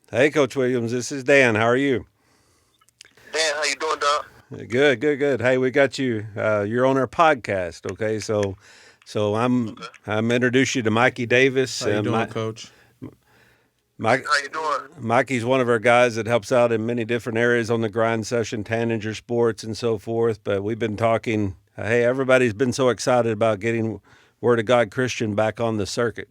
Hey, Coach Williams, this is Dan. How are you? Dan, how you doing, Doc? Good, good, good. Hey, we got you. You're on our podcast, okay? So I'm Okay. I'm introduce you to Mikey Davis. How you doing, Coach? Mike, How you doing? Mikey's one of our guys that helps out in many different areas on the grind session, Tanager Sports, and so forth. But we've been talking. Hey, everybody's been so excited about getting Word of God Christian back on the circuit,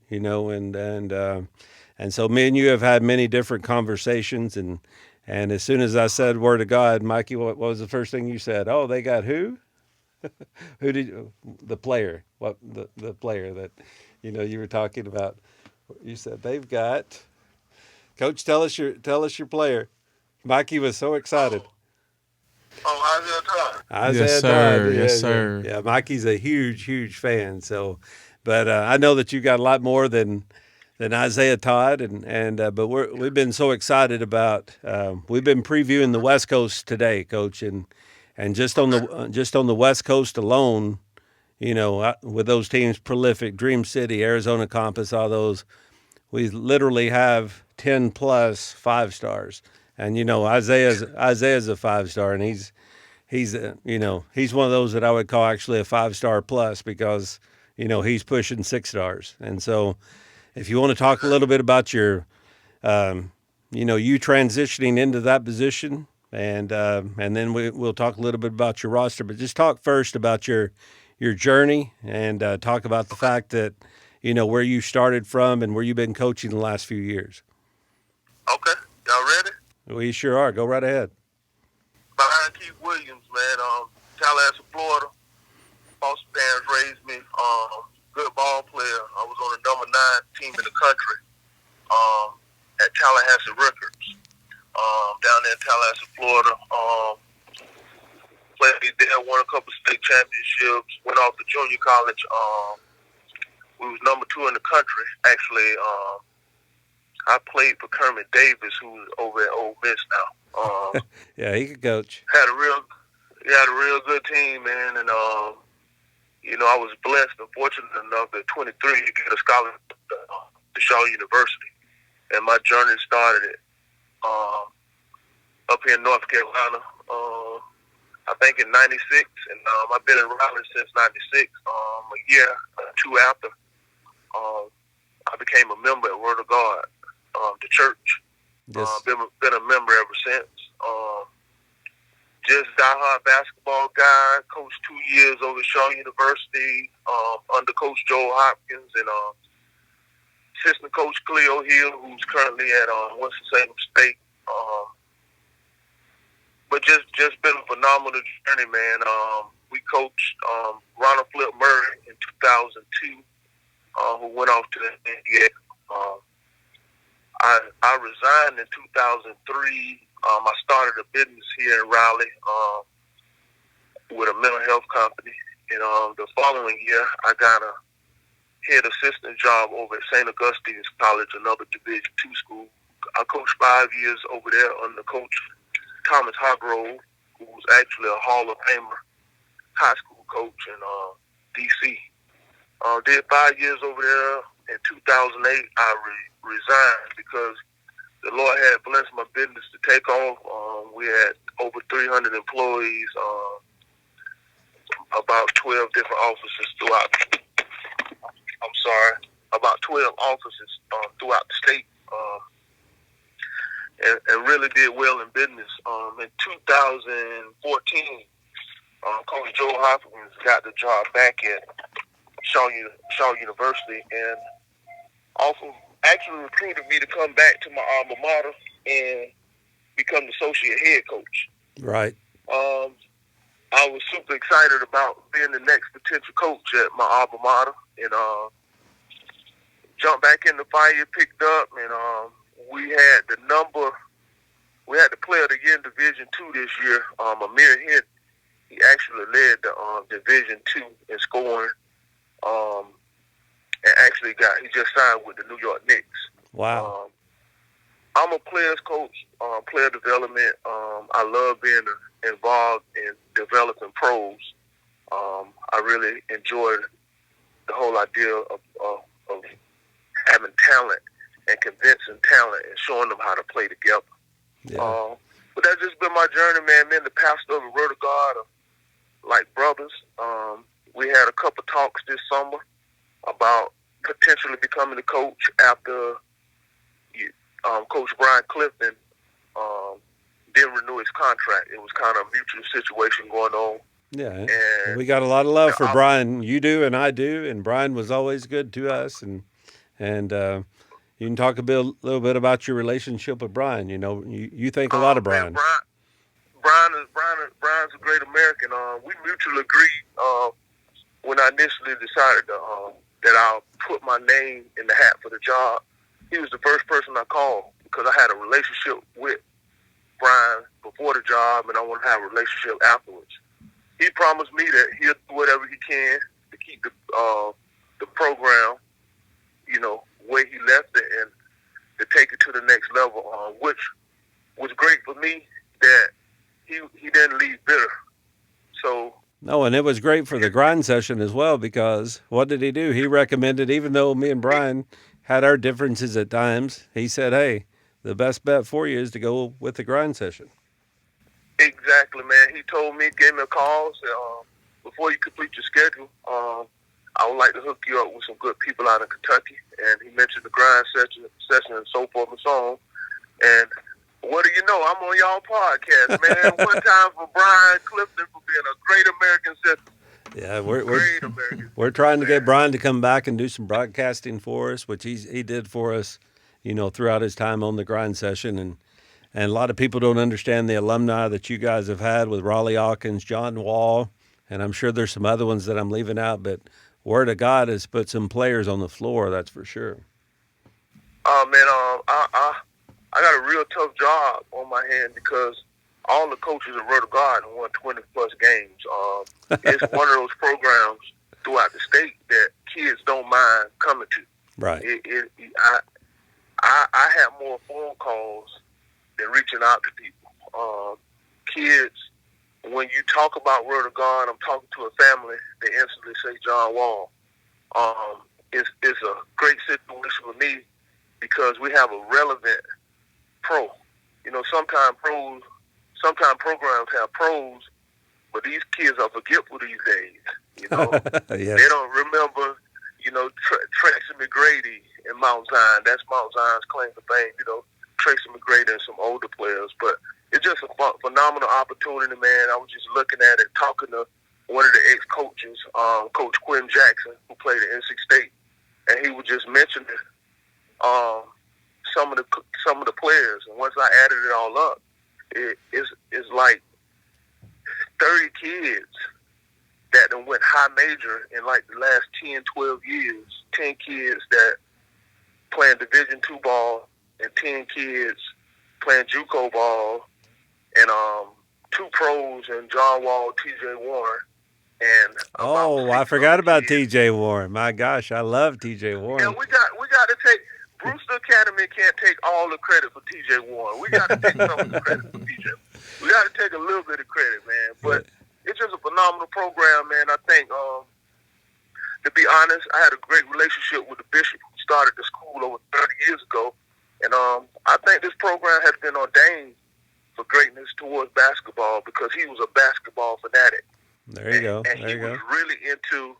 and so me and you have had many different conversations, and as soon as I said Word of God, Mikey, what was the first thing you said? Oh, they got who? Who did the player? What the player that you were talking about? You said they've got. Coach, tell us your player. Mikey was so excited. Oh, oh, Isaiah Todd. Yes, Isaiah Todd. sir. Yes, Yeah, yeah, sir. yeah. Mikey's a huge, huge fan. So, but I know that you got a lot more than Isaiah Todd, and but we've been so excited about. We've been previewing the West Coast today, Coach, and Okay. just on the West Coast alone, with those teams, prolific, Dream City, Arizona Compass, all those, we literally have 10 plus 5 stars. And Isaiah's a 5 star, and he's one of those that I would call actually a 5 star plus because he's pushing 6 stars. And so, if you want to talk a Okay. little bit about um, you transitioning into that position, and then we'll talk a little bit about your roster. But just talk first about your journey, and talk about the Okay. fact that where you started from and where you've been coaching the last few years. Okay. Y'all ready? We sure are. Go right ahead. Behind Keith Williams, man. Tallahassee, Florida. Foster parents raised me. Good ball player. I was on the number 9 team in the country. At Tallahassee Records. Down there in Tallahassee, Florida. Played there, won a couple state championships. Went off to junior college. We was number 2 in the country. Actually, I played for Kermit Davis, who's over at Ole Miss now. Yeah, he could coach. Had a real, he had a real good team, man, and I was blessed and fortunate enough at 23 to get a scholarship to Shaw University, and my journey started um, up here in North Carolina. I think in '96, and I've been in Raleigh since '96. A year, 2 after, I became a member at Word of God, the church. Yes, Been a member ever since. Just diehard basketball guy. Coached 2 years over at Shaw University under Coach Joel Hopkins and assistant coach Cleo Hill, who's currently at Winston-Salem State. But just been a phenomenal journey, man. We coached Ronald Flip Murray in 2002, who went off to the NBA. Um, I resigned in 2003. I started a business here in Raleigh with a mental health company. And the following year, I got a head assistant job over at St. Augustine's College, another Division II school. I coached 5 years over there under Coach Thomas Hargrove, who was actually a Hall of Famer high school coach in D.C. Did 5 years over there. In 2008, I resigned because the Lord had blessed my business to take off. We had over 300 employees, about 12 different offices throughout. I'm sorry, about 12 offices throughout the state, and really did well in business. In 2014, Coach Joe Hopkins got the job back at Shaw University, and also actually recruited me to come back to my alma mater and become the associate head coach. right. Um, I was super excited about being the next potential coach at my alma mater, and jumped back in the fire, picked up, and we had the number, we had the player of the year in Division II this year, Amir Hind. He actually led the Division II in scoring, um, and actually he just signed with the New York Knicks. Wow. Um, I'm a players coach, player development. I love being involved in developing pros. I really enjoyed the whole idea of having talent and convincing talent and showing them how to play together. Yeah. But that's just been my journey, man. Me and the pastor of the Word of God are like brothers. We had a couple talks this summer about potentially becoming the coach after Coach Brian Clifton didn't renew his contract. It was kind of a mutual situation going on. Yeah. And We got a lot of love the for Brian. You do, and I do. And Brian was always good to us. And you can talk little bit about your relationship with Brian. You think a lot of man, Brian. Brian's a great American. We mutually agreed when I initially decided that I'll put my name in the hat for the job. He was the first person I called because I had a relationship with Brian before the job, and I want to have a relationship afterwards. He promised me that he'll do whatever he can to keep the program, where he left it, and to take it to the next level. Which was great for me that he didn't leave bitter. So No, and it was great for the grind session as well because what did he do? He recommended, even though me and Brian had our differences at times, he said, "Hey, the best bet for you is to go with the grind session." exactly, man. He told me, gave me a call, said, before you complete your schedule, I would like to hook you up with some good people out in Kentucky. And he mentioned the grind session and so forth and so on. And what do you know? I'm on y'all podcast, man. One time for Brian Clifton for being a great American citizen. Yeah, we're trying to get Brian to come back and do some broadcasting for us, which he did for us, throughout his time on the grind session. And a lot of people don't understand the alumni that you guys have had with Raleigh Hawkins, John Wall, and I'm sure there's some other ones that I'm leaving out, but Word of God has put some players on the floor, that's for sure. Man, I got a real tough job on my hand because all the coaches at Word of God have won 20 plus games. It's one of those programs throughout the state that kids don't mind coming to. Right. I have more phone calls than reaching out to people. Kids, when you talk about Word of God, I'm talking to a family, they instantly say John Wall. It's a great situation for me because we have a relevant pro. Sometimes programs have pros, but these kids are forgetful these days. Yes. They don't remember, Tracy McGrady and Mount Zion. That's Mount Zion's claim to fame, Tracy McGrady and some older players. But it's just a phenomenal opportunity, man. I was just looking at it, talking to one of the ex-coaches, Coach Quinn Jackson, who played at NC State, and he was just mentioning some of the players. And once I added it all up, it's like 30 kids that done went high major in like the last 10, 12 years. 10 kids that playing Division II ball and 10 kids playing JUCO ball, and 2 pros and John Wall, T.J. Warren. And I forgot about T.J. Warren. My gosh, I love T.J. Warren. Yeah, we got to take Brewster Academy can't take all the credit for T.J. Warren. We got to take some of the credit for T.J. We got to take a little bit of credit, man. But it's just a phenomenal program, man. I think, to be honest, I had a great relationship with the bishop who started the school over 30 years ago. And I think this program has been ordained for greatness towards basketball because he was a basketball fanatic. There you go. And he was really into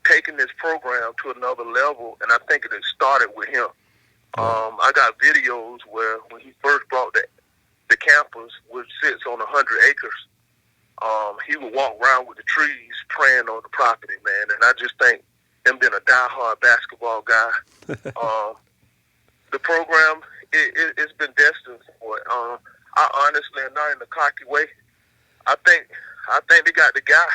taking this program to another level, and I think it started with him. I got videos where when he first brought the campus, which sits on 100 acres, he would walk around with the trees praying on the property, man. And I just think him being a diehard basketball guy, the program, it's been destined for it. I honestly, and not in a cocky way, I think they got the guy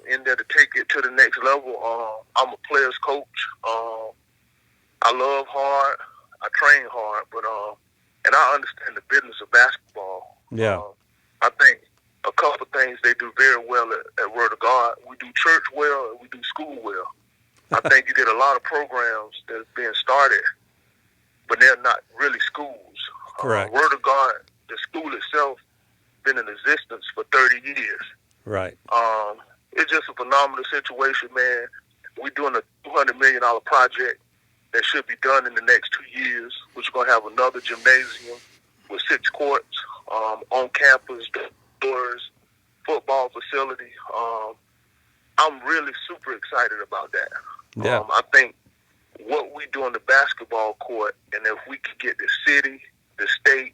in there to take it to the next level. I'm a player's coach. I love hard. I train hard, but and I understand the business of basketball. Yeah. I think a couple things they do very well at Word of God. We do church well and we do school well. I think you get a lot of programs that are being started, but they're not really schools. Correct. Word of God, the school itself, been in existence for 30 years. Right. It's just a phenomenal situation, man. We're doing a $200 million project that should be done in the next 2 years, which is going to have another gymnasium with 6 courts on campus, doors, football facility. I'm really super excited about that. Yeah. I think what we do on the basketball court, and if we could get the city, the state,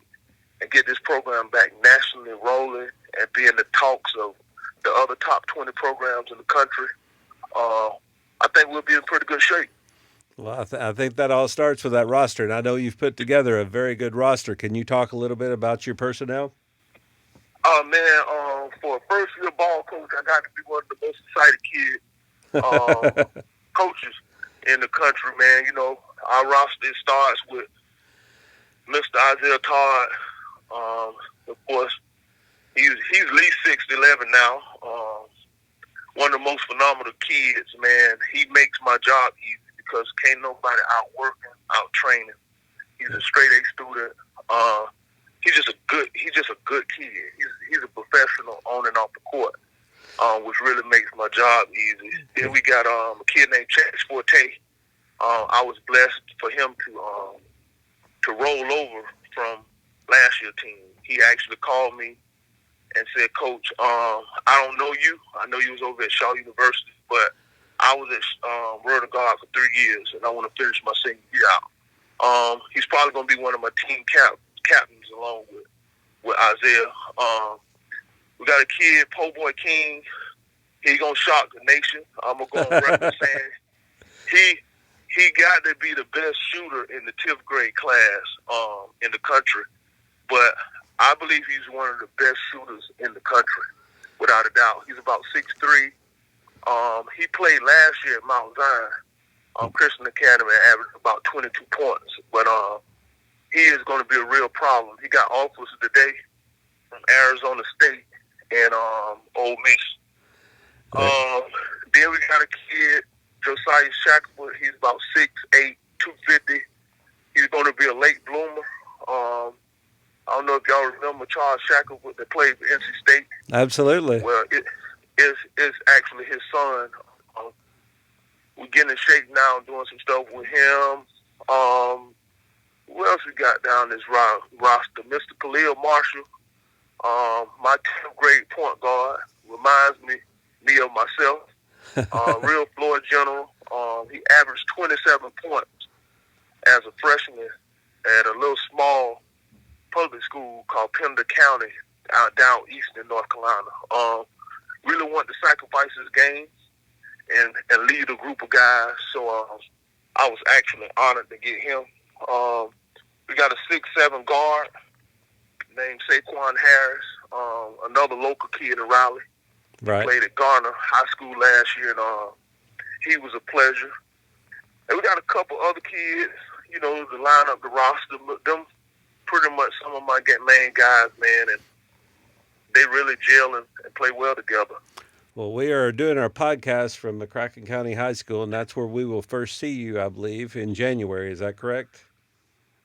and get this program back nationally rolling and be in the talks of the other top 20 programs in the country, I think we'll be in pretty good shape. Well, I think that all starts with that roster, and I know you've put together a very good roster. Can you talk a little bit about your personnel? Man, for a first-year ball coach, I got to be one of the most excited coaches in the country, man. You know, our roster starts with Mr. Isaiah Todd. Of course, he's at least 6'11" now. One of the most phenomenal kids, man. He makes my job easy because can't nobody outwork him, out train him. He's a straight A student. He's just a good kid. He's a professional on and off the court, which really makes my job easy. Then we got a kid named Chance Forte. I was blessed for him to roll over from last year's team. He actually called me and said, "Coach, I don't know you. I know you was over at Shaw University, but I was at Word of God for 3 years, and I want to finish my senior year out." He's probably going to be one of my team captains along with Isaiah. We got a kid, Po Boy King. He gonna shock the nation. I'm gonna go on record saying he got to be the best shooter in the 10th grade class in the country. But I believe he's one of the best shooters in the country, without a doubt. He's about 6'3". He played last year at Mount Zion Christian Academy and averaged about 22 points. But he is going to be a real problem. He got offers today from Arizona State and Ole Miss. Right. Then we got a kid, Josiah Shackelford. He's about 6'8", 250. He's going to be a late bloomer. I don't know if y'all remember Charles Shackelford that played for NC State. Absolutely. Well, it's actually his son. We're getting in shape now, doing some stuff with him. Who else we got down this roster? Mr. Khalil Marshall, my 10th grade point guard, reminds me of myself. Real floor general. He averaged 27 points as a freshman at a little small public school called Pender County down east in North Carolina. Really wanted to sacrifice his game and lead a group of guys. So I was actually honored to get him. We got a 6'7" guard named Saquon Harris, another local kid in Raleigh. Right. Played at Garner High School last year, and he was a pleasure. And we got a couple other kids, you know, to line up the roster. Them pretty much some of my main guys, man, and they really gel and play well together. Well, we are doing our podcast from McCracken County High School, and that's where we will first see you, I believe, in January. Is that correct?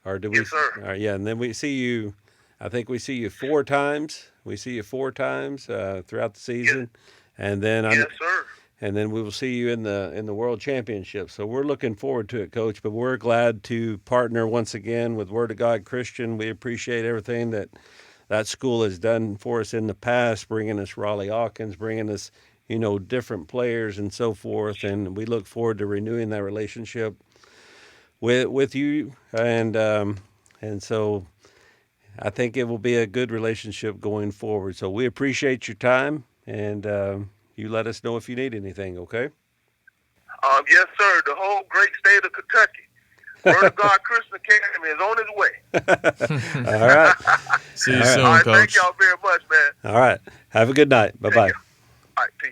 Or do we? Yes, sir. Yeah, and then we see you. I think we see you 4 times. We see you 4 times throughout the season, and then Yes, sir. and then we will see you in the World Championship. So we're looking forward to it, Coach. But we're glad to partner once again with Word of God Christian. We appreciate everything that school has done for us in the past, bringing us Raleigh Hawkins, bringing us, you know, different players and so forth. And we look forward to renewing that relationship with you. And so I think it will be a good relationship going forward. So we appreciate your time, and you let us know if you need anything, okay? Yes, sir. The whole great state of Kentucky. Word of God Christian Academy is on its way. All right. See you soon, All right, Coach. thank y'all very much, man. All right. Have a good night. Bye-bye. All right, peace.